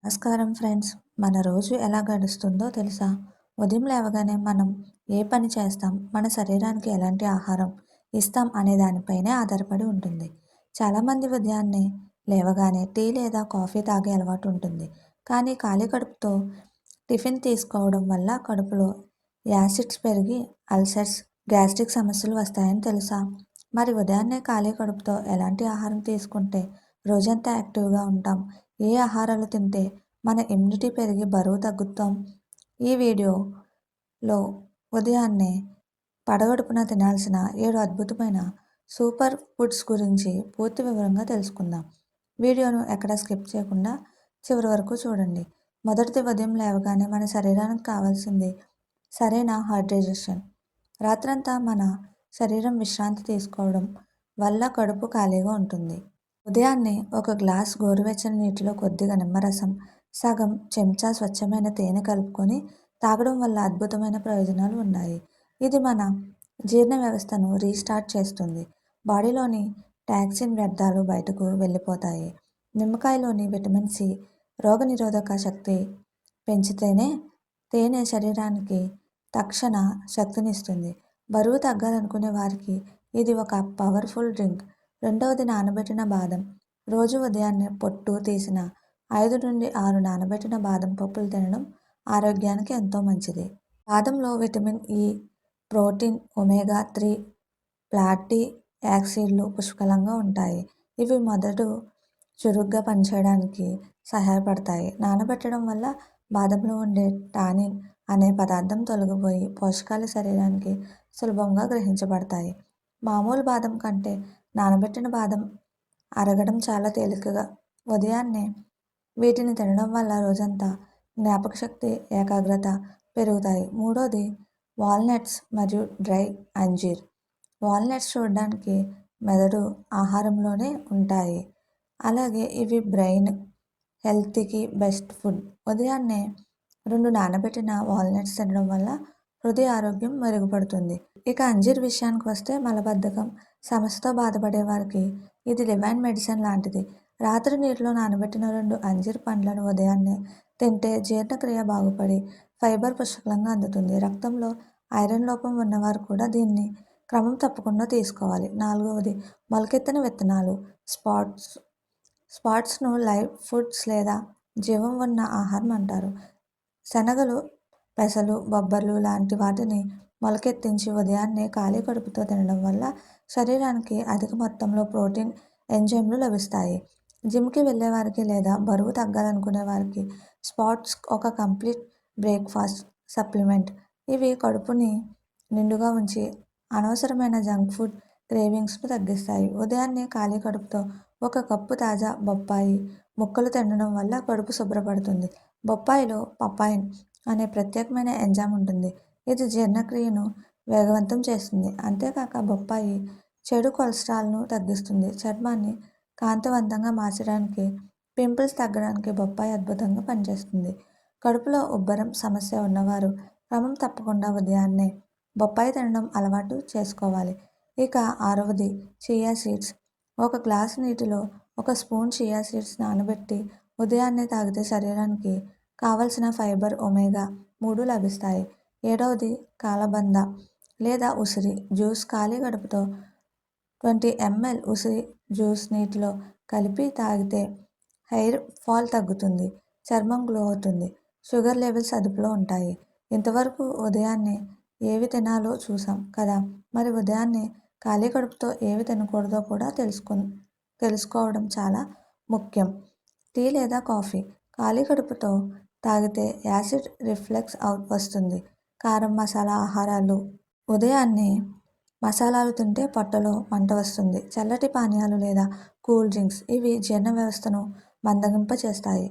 నమస్కారం ఫ్రెండ్స్. మన రోజు ఎలా గడుస్తుందో తెలుసా? ఉదయం లేవగానే మనం ఏ పని చేస్తాం, మన శరీరానికి ఎలాంటి ఆహారం ఇస్తాం అనే దానిపైనే ఆధారపడి ఉంటుంది. చాలామంది ఉదయాన్నే లేవగానే టీ లేదా కాఫీ తాగే అలవాటు ఉంటుంది. కానీ ఖాళీ కడుపుతో టిఫిన్ తీసుకోవడం వల్ల కడుపులో యాసిడ్స్ పెరిగి అల్సర్స్, గ్యాస్ట్రిక్ సమస్యలు వస్తాయని తెలుసా? మరి ఉదయాన్నే ఖాళీ కడుపుతో ఎలాంటి ఆహారం తీసుకుంటే రోజంతా యాక్టివ్‌గా ఉంటాం? ఏ ఆహారాలు తింటే మన ఇమ్యూనిటీ పెరిగి బరువు తగ్గుతాం? ఈ వీడియోలో ఉదయాన్నే పడగడుపున తినాల్సిన 7 అద్భుతమైన సూపర్ ఫుడ్స్ గురించి పూర్తి వివరంగా తెలుసుకుందాం. వీడియోను ఎక్కడా స్కిప్ చేయకుండా చివరి వరకు చూడండి. మొదటిది, ఉదయం లేవగానే మన శరీరానికి కావాల్సింది సరైన హైడ్రేషన్. రాత్రంతా మన శరీరం విశ్రాంతి తీసుకోవడం వల్ల కడుపు ఖాళీగా ఉంటుంది. ఉదయాన్నే ఒక గ్లాస్ గోరువెచ్చని నీటిలో కొద్దిగా నిమ్మరసం, సగం చెంచా స్వచ్ఛమైన తేనె కలుపుకొని తాగడం వల్ల అద్భుతమైన ప్రయోజనాలు ఉన్నాయి. ఇది మన జీర్ణ వ్యవస్థను రీస్టార్ట్ చేస్తుంది. బాడీలోని టాక్సిన్ వ్యర్థాలు బయటకు వెళ్ళిపోతాయి. నిమ్మకాయలోని విటమిన్ సి రోగనిరోధక శక్తి పెంచితేనే తేనె శరీరానికి తక్షణ శక్తినిస్తుంది. బరువు తగ్గాలనుకునే వారికి ఇది ఒక పవర్ఫుల్ డ్రింక్. రెండవది, నానబెట్టిన బాదం. రోజు ఉదయాన్నే పొట్టు తీసిన 5 నుండి 6 నానబెట్టిన బాదం పప్పులు తినడం ఆరోగ్యానికి ఎంతో మంచిది. బాదంలో విటమిన్ ఇ, ప్రోటీన్, ఒమేగా-3 ఫ్యాటీ యాసిడ్లు పుష్కలంగా ఉంటాయి. ఇవి మెదడు చురుగ్గా పనిచేయడానికి సహాయపడతాయి. నానబెట్టడం వల్ల బాదంలో ఉండే టానిన్ అనే పదార్థం తొలగిపోయి పోషకాలు శరీరానికి సులభంగా గ్రహించబడతాయి. మామూలు బాదం కంటే నానబెట్టిన బాదం అరగడం చాలా తేలికగా. ఉదయాన్నే వీటిని తినడం వల్ల రోజంతా జ్ఞాపకశక్తి, ఏకాగ్రత పెరుగుతాయి. మూడోది, వాల్నట్స్ మరియు డ్రై అంజీర్. వాల్నట్స్ చూడడానికి మెదడు ఆహారంలోనే ఉంటాయి. అలాగే ఇవి బ్రెయిన్ హెల్త్కి బెస్ట్ ఫుడ్. ఉదయాన్నే 2 నానబెట్టిన వాల్నట్స్ తినడం వల్ల హృదయ ఆరోగ్యం మెరుగుపడుతుంది. ఇక అంజీర్ విషయానికి వస్తే మలబద్ధకం సమస్యతో బాధపడే వారికి ఇది డివైన్ మెడిసిన్ లాంటిది. రాత్రి నీటిలో నానబెట్టిన 2 అంజీర్ పండ్లను ఉదయాన్నే తింటే జీర్ణక్రియ బాగుపడి ఫైబర్ పుష్కలంగా అందుతుంది. రక్తంలో ఐరన్ లోపం ఉన్నవారు కూడా దీన్ని క్రమం తప్పకుండా తీసుకోవాలి. నాలుగవది, మొలకెత్తిన విత్తనాలు. స్ప్రౌట్స్ను లైవ్ ఫుడ్స్ లేదా జీవం ఉన్న ఆహారం అంటారు. శనగలు, పెసలు, బొబ్బర్లు లాంటి వాటిని మొలకెత్తించి ఉదయాన్నే ఖాళీ కడుపుతో తినడం వల్ల శరీరానికి అధిక మొత్తంలో ప్రోటీన్, ఎంజైమ్లు లభిస్తాయి. జిమ్కి వెళ్ళేవారికి లేదా బరువు తగ్గాలనుకునే వారికి స్ప్రౌట్స్ ఒక కంప్లీట్ బ్రేక్ఫాస్ట్ సప్లిమెంట్. ఇవి కడుపుని నిండుగా ఉంచి అనవసరమైన జంక్ ఫుడ్ క్రేవింగ్స్ను తగ్గిస్తాయి. ఉదయాన్నే ఖాళీ కడుపుతో ఒక కప్పు తాజా బొప్పాయి ముక్కలు తినడం వల్ల కడుపు శుభ్రపడుతుంది. బొప్పాయిలో పపైన్ అనే ప్రత్యేకమైన ఎంజైమ్ ఉంటుంది. ఇది జీర్ణక్రియను వేగవంతం చేస్తుంది. అంతేకాక బొప్పాయి చెడు కొలెస్ట్రాల్ను తగ్గిస్తుంది. చర్మాన్ని కాంతివంతంగా మార్చడానికి, పింపుల్స్ తగ్గడానికి బొప్పాయి అద్భుతంగా పనిచేస్తుంది. కడుపులో ఉబ్బరం సమస్య ఉన్నవారు క్రమం తప్పకుండా ఉదయాన్నే బొప్పాయి తినడం అలవాటు చేసుకోవాలి. ఇక ఆరవది, చియా సీడ్స్. ఒక గ్లాసు నీటిలో ఒక స్పూన్ చియా సీడ్స్ నానబెట్టి ఉదయాన్నే తాగితే శరీరానికి కావలసిన ఫైబర్, ఒమేగా-3 లభిస్తాయి. ఏడవది, కాలబంద లేదా ఉసిరి జ్యూస్. ఖాళీ కడుపుతో 20 ml ఉసిరి జ్యూస్ నీటిలో కలిపి తాగితే హెయిర్ ఫాల్ తగ్గుతుంది, చర్మం గ్లో అవుతుంది, షుగర్ లెవెల్స్ అదుపులో ఉంటాయి. ఇంతవరకు ఉదయాన్నే ఏవి తినాలో చూసాం కదా. మరి ఉదయాన్నే ఖాళీ కడుపుతో ఏవి తినకూడదో కూడా తెలుసుకోవడం చాలా ముఖ్యం. టీ లేదా కాఫీ ఖాళీ కడుపుతో తాగితే యాసిడ్ రిఫ్లెక్స్ వస్తుంది. కారం, మసాలా ఆహారాలు. ఉదయాన్నే మసాలాలు తింటే పొట్టలో మంట వస్తుంది. చల్లటి పానీయాలు లేదా కూల్ డ్రింక్స్ ఇవి జీర్ణ వ్యవస్థను మందగింపచేస్తాయి.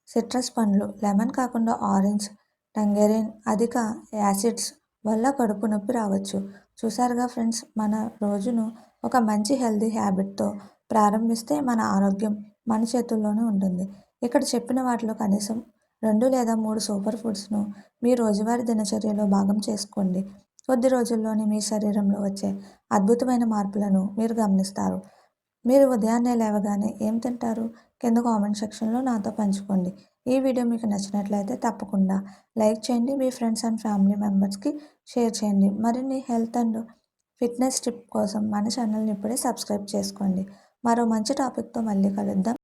సిట్రస్ పండ్లు, లెమన్ కాకుండా ఆరెంజ్, టంగెరిన్ అధిక యాసిడ్స్ వల్ల కడుపు నొప్పి రావచ్చు. చూసారుగా ఫ్రెండ్స్, మన రోజును ఒక మంచి హెల్తీ హ్యాబిట్తో ప్రారంభిస్తే మన ఆరోగ్యం మన చేతుల్లోనే ఉంటుంది. ఇక్కడ చెప్పిన వాటిలో కనీసం 2 లేదా 3 సూపర్ ఫుడ్స్ను మీ రోజువారీ దినచర్యలో భాగం చేసుకోండి. కొద్ది రోజుల్లోనే మీ శరీరంలో వచ్చే అద్భుతమైన మార్పులను మీరు గమనిస్తారు. మీరు ఉదయాన్నే లేవగానే ఏం తింటారు? కింద కామెంట్ సెక్షన్లో నాతో పంచుకోండి. ఈ వీడియో మీకు నచ్చినట్లయితే తప్పకుండా లైక్ చేయండి. మీ ఫ్రెండ్స్ అండ్ ఫ్యామిలీ మెంబర్స్కి షేర్ చేయండి. మరిన్ని హెల్త్ అండ్ ఫిట్నెస్ టిప్ కోసం మన ఛానల్ని ఇప్పుడే సబ్స్క్రైబ్ చేసుకోండి. మరో మంచి టాపిక్తో మళ్ళీ కలుద్దాం.